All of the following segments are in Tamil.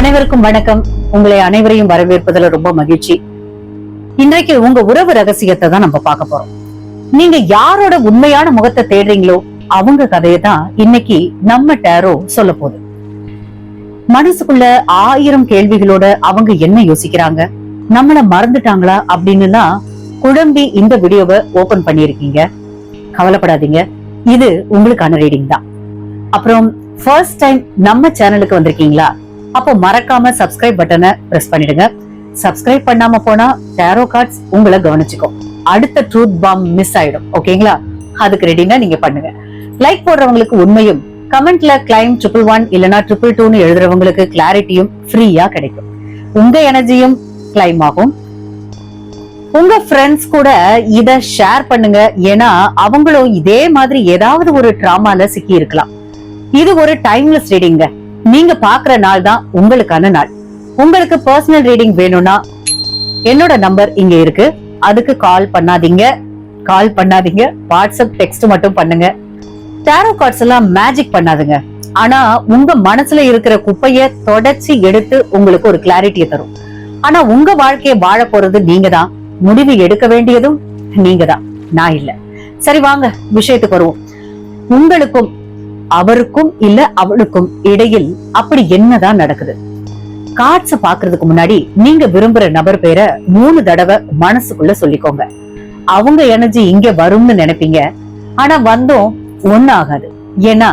அனைவருக்கும் வணக்கம். உங்களை அனைவரையும் வரவேற்பதில் ரொம்ப மகிழ்ச்சி. இன்றைக்கு உங்க உறவு ரகசியத்தை தான் நம்ம பார்க்க போறோம். நீங்க யாரோட உண்மையான முகத்தை தேடுறீங்களோ அவங்க கதையை தான் இன்னைக்கு நம்ம டேரோ சொல்ல போகுது. மனசுக்குள்ள 1000 கேள்விகளோட அவங்க என்ன யோசிக்கிறாங்க, நம்மள மறந்துட்டாங்களா அப்படின்னு குழம்பி இந்த வீடியோவை ஓபன் பண்ணிருக்கீங்க. கவலைப்படாதீங்க, இது உங்களுக்கான ரீடிங் தான். அப்புறம் ஃபர்ஸ்ட் டைம் நம்ம சேனலுக்கு வந்திருக்கீங்களா, அப்போ மறக்காம சப்ஸ்கிரைப் பட்டனை பிரஸ் பண்ணிடுங்க. சப்ஸ்கிரைப் பண்ணாம போனா டேரோ கார்ட்ஸ் உங்களை கவனிச்சுக்கும். அடுத்த ட்ரூத் பாம் மிஸ் ஆயிடும். ஓகேங்களா? அதுக்கு ரெடினா நீங்க பண்ணுங்க. லைக் போடுறவங்களுக்கு உண்மையும், கமெண்ட்ல கிளைம் 111 இல்லனா 222 எழுதுறவங்களுக்கு கிளாரிட்டியும் ஃப்ரீயா கிடைக்கும். உங்க எனர்ஜியும் கிளைம் ஆகும். உங்க ஃப்ரெண்ட்ஸ் கூட இத ஷேர் பண்ணுங்க. ஏன்னா அவங்களும் இதே மாதிரி ஏதாவது ஒரு டிராமால சிக்கி இருக்கலாம். இது ஒரு டைம்லெஸ் ரீடிங்க. நீங்க பாக்குற நாள் தான் உங்களுக்கான நாள். உங்களுக்கு பர்சனல் ரீடிங் வேணும்னா என்னோட நம்பர் இங்க இருக்கு. அதுக்கு கால் பண்ணாதீங்க. வாட்ஸ்அப் டெக்ஸ்ட் மட்டும் பண்ணுங்க. டேரோ கார்ட்ஸ் எல்லாம் மேஜிக் பண்ணாதுங்க. ஆனா உங்க மனசுல இருக்கிற குப்பைய தொடச்சி எடுத்து உங்களுக்கு ஒரு கிளாரிட்டியை தரும். ஆனா உங்க வாழ்க்கையை வாழ போறது நீங்க தான். முடிவு எடுக்க வேண்டியதும் நீங்க தான், நான் இல்ல. சரி, வாங்க விஷயத்துக்கு வருவோம். உங்களுக்கும் அவருக்கும் இல்ல அவளுக்கும் இடையில் அப்படி என்னதான் நடக்குது? கார்ட்ஸ பாக்குறதுக்கு முன்னாடி நீங்க விரும்புற நபர் பேரை 3 தடவை மனசுக்குள்ள சொல்லிக்கோங்க. அவங்க எனர்ஜி இங்க வரும்னு நினைப்பீங்க, ஆனா வந்தும் ஒன்னும் ஆகாது. ஏன்னா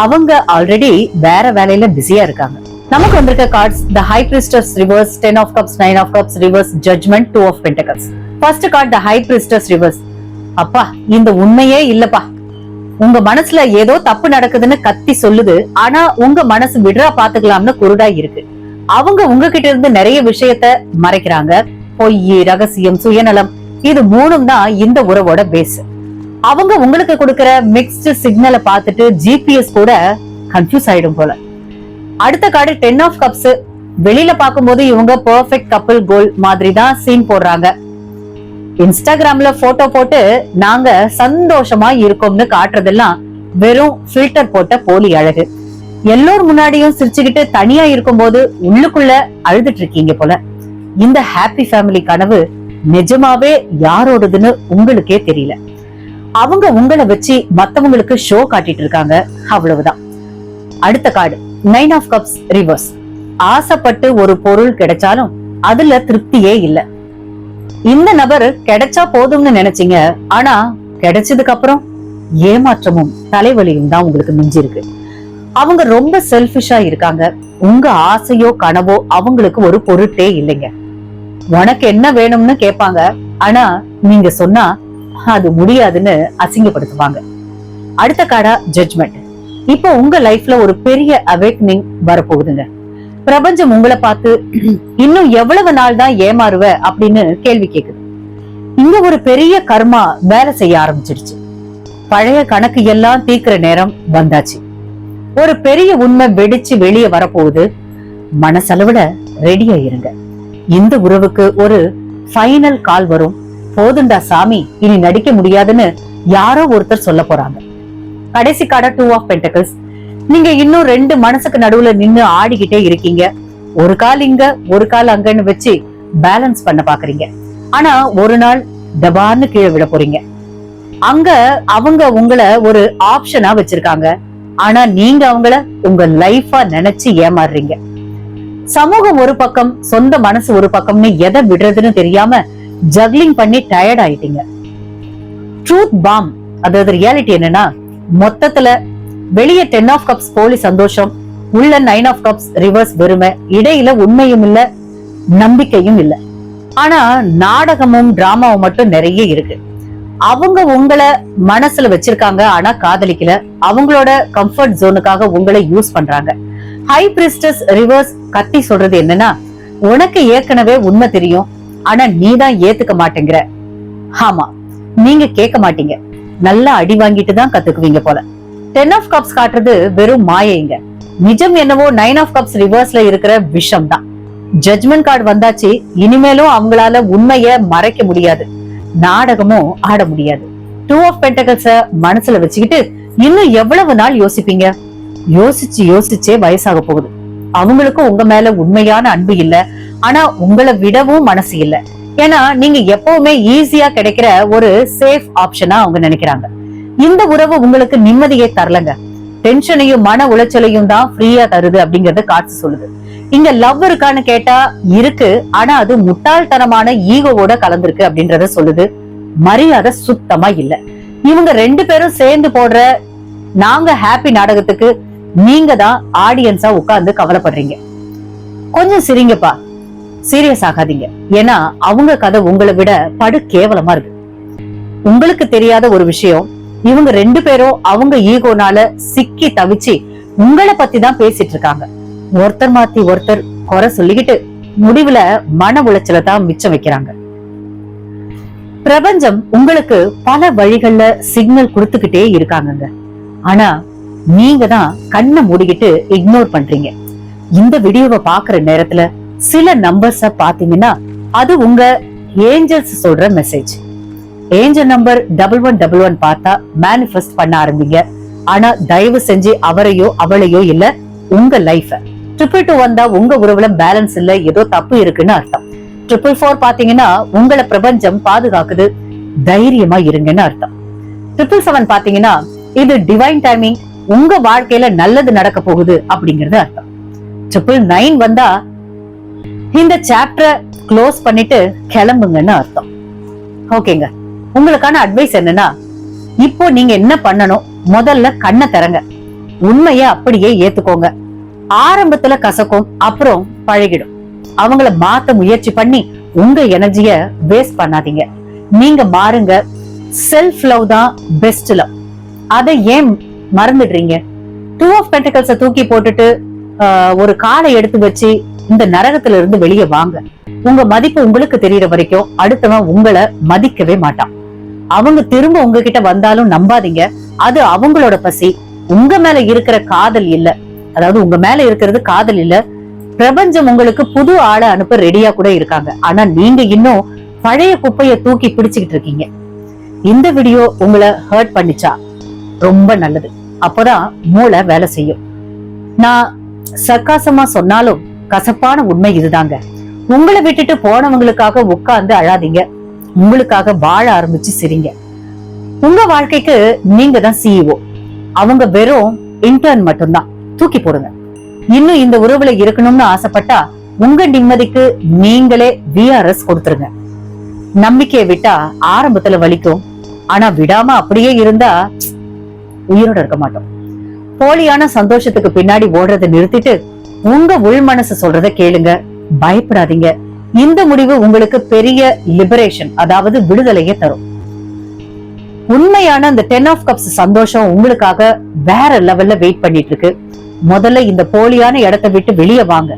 அவங்க ஆல்ரெடி வேற வேலையில பிஸியா இருக்காங்க. நமக்கு வந்திருக்க cards the high priestess reverse, 10 of cups, 9 of cups reverse, judgement, 2 of pentacles. First card the high priestess reverse. அப்பா, இந்த உண்மையே இல்லப்பா, உங்க மனசுல ஏதோ தப்பு நடக்குதுன்னு கத்தி சொல்லுது. ஆனா உங்க மனசு விடுறா பாத்துக்கலாம்னு குருடா இருக்கு. அவங்க உங்ககிட்ட இருந்து நிறைய விஷயத்த மறைக்கிறாங்க. பொய், ரகசியம், சுயநலம், இது 3ம் தான் இந்த உறவோட பேஸ். அவங்க உங்களுக்கு கொடுக்கிற மிக்ஸ்டு சிக்னலை பார்த்துட்டு ஜிபிஎஸ் கூட கன்ஃபியூஸ் ஆயிடும் போல. அடுத்த கார்டு 10 ஆஃப் கப்ஸ். வெளியில பார்க்கும்போது இவங்க பெர்ஃபெக்ட் கப்பிள் கோல் மாதிரி தான் சீன் போடுறாங்க. இன்ஸ்டாகிராம்ல போட்டோ போட்டு நாங்க சந்தோஷமா இருக்கோம்னு காட்டுறதெல்லாம் வெறும் ஃபில்டர் போட்ட போலி அழகு. எல்லோரும் முன்னாடியும் சிரிச்சுக்கிட்டு தனியா இருக்கும் போது உள்ளுக்குள்ள அழுதுட்டு இருக்கீங்க போல. இந்த ஹாப்பி ஃபேமிலி கனவு நிஜமாவே யாரோடதுன்னு உங்களுக்கே தெரியல. அவங்க உங்களை வச்சு மத்தவங்களுக்கு ஷோ காட்டிட்டு இருக்காங்க, அவ்வளவுதான். அடுத்த கார்டு 9 ஆஃப் கப்ஸ் ரிவர்ஸ். ஆசைப்பட்டு ஒரு பொருள் கிடைச்சாலும் அதுல திருப்தியே இல்ல. இந்த நபர் கிடைச்சா போதும்னு நினைச்சீங்க, ஆனா கிடைச்சதுக்கு அப்புறம் ஏமாற்றமும் தலைவலியும் தான் உங்களுக்கு மிஞ்சிருக்கு. அவங்க ரொம்ப செல்ஃபிஷா இருக்காங்க. உங்க ஆசையோ கனவோ அவங்களுக்கு ஒரு பொருட்டே இல்லைங்க. உனக்கு என்ன வேணும்னு கேட்பாங்க, ஆனா நீங்க சொன்னா அது முடியாதுன்னு அசிங்கப்படுத்துவாங்க. அடுத்த கார்டா ஜட்ஜ்மெண்ட். இப்போ உங்க லைஃப்ல ஒரு பெரிய அவேக்னிங் வரப்போகுதுங்க. பிரபஞ்சம் உங்களை பார்த்து இன்னும் எவ்வளவு நாள் தான் ஏமாறுவ அப்படின்னு கேள்வி கேக்குது. இங்க ஒரு பெரிய கர்மா வேலை செய்ய ஆரம்பிச்சிடுச்சு. பழைய கணக்கு எல்லாம் தீர்க்கிற நேரம் வந்தாச்சு. ஒரு பெரிய உண்மை வெடிச்சு வெளியே வரப்போகுது. மனசளவுல ரெடியா இருங்க. இந்த உறவுக்கு ஒரு ஃபைனல் கால் வரும். போதுண்டா சாமி, இனி நடிக்க முடியாதுன்னு யாரோ ஒருத்தர் சொல்ல போறாங்க. கடைசி கார்டா 2 ஆஃப் பென்டகல்ஸ். நீங்க இன்னும் 2 மனசுக்கு நடுவுல நின்னு ஆடிக்கிட்டே இருக்கீங்க. ஒரு கால் இங்க, ஒரு கால் அங்கன்னு வச்சு பேலன்ஸ் பண்ண பாக்குறீங்க. ஆனா ஒரு நாள் டபார்னு கீழே விட போறீங்க. அங்க அவங்க உங்களை ஒரு ஆப்ஷனா வச்சிருக்காங்க, ஆனா நீங்க அவங்கள உங்க லைஃபா நினைச்சு ஏமாறுறீங்க. சமூகம் ஒரு பக்கம், சொந்த மனசு ஒரு பக்கம்னு எதை விடுறதுன்னு தெரியாம ஜக்லிங் பண்ணி டயர்ட் ஆயிட்டீங்க. ட்ரூத் பாம், அதாவது ரியாலிட்டி என்னன்னா, மொத்தத்துல வெளியே 10 ஆஃப் கப்ஸ் போலி சந்தோஷம், உள்ள 9 ஆஃப் கப்ஸ் ரிவர்ஸ் வெறுமை, இடையில உண்மையும் இல்ல நம்பிக்கையும் இல்ல. ஆனா நாடகமும் டிராமாவும் மட்டும் நிறைய இருக்கு. அவங்க உங்களை மனசுல வச்சிருக்காங்க, ஆனா காதலிக்கல. அவங்களோட கம்ஃபர்ட் ஜோனுக்காக உங்களை யூஸ் பண்றாங்க. ஹை பிரிஸ்டஸ் ரிவர்ஸ் கத்தி சொல்றது என்னன்னா, உனக்கு ஏற்கனவே உண்மை தெரியும், ஆனா நீதான் ஏத்துக்க மாட்டேங்கிற. ஆமா, நீங்க கேட்க மாட்டீங்க. நல்லா அடி வாங்கிட்டு தான் கத்துக்குவீங்க போல. 10 ஆஃப் கப்ஸ் காட்டுறது வெறும் மாயைங்க. நிஜம் என்னவோ 9 ஆஃப் கப்ஸ் ரிவர்ஸ்ல இருக்கிற விஷம் தான். ஜட்ஜ்மெண்ட் கார்டு வந்தாச்சு. இனிமேலும் அவங்களால உண்மைய மறைக்க முடியாது, நாடகமும் ஆட முடியாது. 2 ஆஃப் பென்டகல்ஸ மனசுல வச்சுக்கிட்டு இன்னும் எவ்வளவு நாள் யோசிப்பீங்க? யோசிச்சே வயசாக போகுது. அவங்களுக்கும் உங்க மேல உண்மையான அன்பு இல்ல, ஆனா உங்களை விடவும் மனசு இல்ல. ஏன்னா நீங்க எப்பவுமே ஈஸியா கிடைக்கிற ஒரு சேஃப் ஆப்ஷனா அவங்க நினைக்கிறாங்க. இந்த உறவு உங்களுக்கு நிம்மதியை தரலங்க, டென்ஷனையும் மன உளைச்சலையும் தான் ஃப்ரீயா தருது அப்படிங்கறத காட்சி சொல்லுது. இங்க லவ் இருக்கான்னு கேட்டா இருக்கு, ஆனா அது முட்டாள்தனமான ஈகோவோட கலந்துருக்கு அப்படின்றத சொல்லுது. மரியாதை சுத்தமா இல்ல. இவங்க 2 பேரும் சேர்ந்து போடுற நாங்க ஹாப்பி நாடகத்துக்கு நீங்க தான் ஆடியன்ஸா உட்கார்ந்து கவலைப்படுறீங்க. கொஞ்சம் சிரிங்கப்பா, சீரியஸ் ஆகாதீங்க. ஏன்னா அவங்க கதை உங்களை விட படு கேவலமா இருக்கு. உங்களுக்கு தெரியாத ஒரு விஷயம், இவங்க 2 பேரும் அவங்க ஈகோனால சிக்கி தவிச்சு உங்களை பத்தி தான் பேசிட்டு இருக்காங்க. ஒருத்தர் மாத்தி ஒருத்தர் குறை சொல்லிக்கிட்டு முடிவுல மன உளைச்சல தான் மிச்சம் வைக்கிறாங்க. பிரபஞ்சம் உங்களுக்கு பல வழிகள்ல சிக்னல் கொடுத்துக்கிட்டே இருக்காங்க. ஆனா நீங்க தான் கண்ணை மூடிக்கிட்டு இக்னோர் பண்றீங்க. இந்த வீடியோவை பாக்குற நேரத்துல சில நம்பர்ஸ பாத்தீங்கன்னா அது உங்க ஏஞ்சல்ஸ் சொல்ற மெசேஜ். ஏஞ்சல் நம்பர் 1111 பார்த்தா மேனிஃபெஸ்ட் பண்ண ஆரம்பிங்க. ஆனா தயவு செஞ்சு அவரையோ அவளையோ இல்ல, உங்க லைஃப. 222 வந்தா உங்க உறவுல பேலன்ஸ் இல்ல, ஏதோ தப்பு இருக்குன்னு அர்த்தம். 444 பாத்தீங்கன்னா உங்களை பிரபஞ்சம் பாதுகாக்குது, தைரியமா இருங்கன்னு அர்த்தம். 777 பாத்தீங்கன்னா இது டிவைன் டைமிங், உங்க வாழ்க்கையில நல்லது நடக்க போகுது அப்படிங்கறது அர்த்தம். 999 வந்தா இந்த சாப்டரை க்ளோஸ் பண்ணிட்டு கிளம்புங்கன்னு அர்த்தம். ஓகேங்க, உங்களுக்கான அட்வைஸ் என்னன்னா, இப்போ நீங்க என்ன பண்ணணும், முதல்ல கண்ணை திறங்க, உண்மைய அப்படியே ஏத்துக்கோங்க. ஆரம்பத்துல கசக்கும், அப்புறம் பழகிடும். அவங்கள மாத்த முயற்சி பண்ணி உங்க எனர்ஜிய வேஸ்ட் பண்ணாதீங்க. நீங்க மாறுங்க. செல்ஃப் லவ் தான் பெஸ்ட் லவ். அதை ஏன் மறந்துடுறீங்க? 2 ஆஃப் பென்டக்கிள்ஸ தூக்கி போட்டுட்டு ஒரு காலை எடுத்து வச்சு இந்த நரகத்துல இருந்து வெளியே வாங்க. உங்க மதிப்பு உங்களுக்கு தெரியற வரைக்கும் அடுத்தவன் உங்களை மதிக்கவே மாட்டான். அவங்க திரும்ப உங்ககிட்ட வந்தாலும் நம்பாதீங்க, அது அவங்களோட பசி. உங்க மேல இருக்கிற காதல் இல்ல, அதாவது உங்க மேல இருக்கிறது காதல் இல்ல. பிரபஞ்சம் உங்களுக்கு புது ஆளை அனுப்ப ரெடியா கூட இருக்காங்க. ஆனா நீங்க இன்னும் பழைய குப்பைய தூக்கி பிடிச்சுக்கிட்டு இருக்கீங்க. இந்த வீடியோ உங்களை ஹர்ட் பண்ணிச்சா ரொம்ப நல்லது, அப்பதான் மூளை வேலை செய்யும். நான் சர்க்காசமா சொன்னாலும் கசப்பான உண்மை இதுதாங்க. உங்களை விட்டுட்டு போனவங்களுக்காக உட்கார்ந்து அழாதீங்க, உங்களுக்காக வாழ ஆரம்பிச்சு சிரிங்க. உங்க வாழ்க்கைக்கு நீங்க தான் CEO, அவங்க வெறும் இன்டர்ன் மட்டும்தான். தூக்கி போடுங்க. இன்னும் இந்த உறவுல இருக்கணும்னு ஆசைப்பட்டா உங்க நிம்மதிக்கு நீங்களே VRS கொடுத்துருங்க. நம்பிக்கையை விட்டா ஆரம்பத்துல வலிக்கும், ஆனா விடாம அப்படியே இருந்தா உயிரோட இருக்க மாட்டோம். போலியான சந்தோஷத்துக்கு பின்னாடி ஓடுறதை நிறுத்திட்டு உங்க உள் மனசு சொல்றத கேளுங்க. பயப்படாதீங்க. இந்த முடிவு உங்களுக்கு பெரிய லிபரேஷன், அதாவது விடுதலையே தரும். உண்மையான அந்த 10 ஆஃப் கப்ஸ் சந்தோஷம் உங்களுக்காக வேற லெவல்ல வெயிட் பண்ணிட்டு இருக்கு. முதல்ல இந்த போலியான இடத்தை விட்டு வெளியே வாங்க.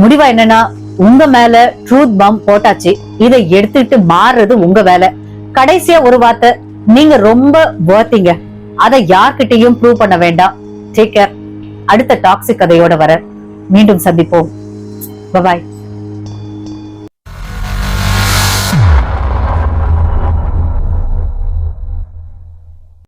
முடிவா என்னன்னா, உங்க மேல ட்ரூத் பாம் போட்டாச்சு, இதை எடுத்துட்டு மாறுறது உங்க வேலை. கடைசியா ஒரு வார்த்தை, நீங்க ரொம்ப வர்த்தீங்க, அதை யார்கிட்டையும் ப்ரூவ் பண்ண வேண்டாம். Take care. அடுத்த டாக்ஸிக் கதையோட வர மீண்டும் சந்திப்போம். பாய்.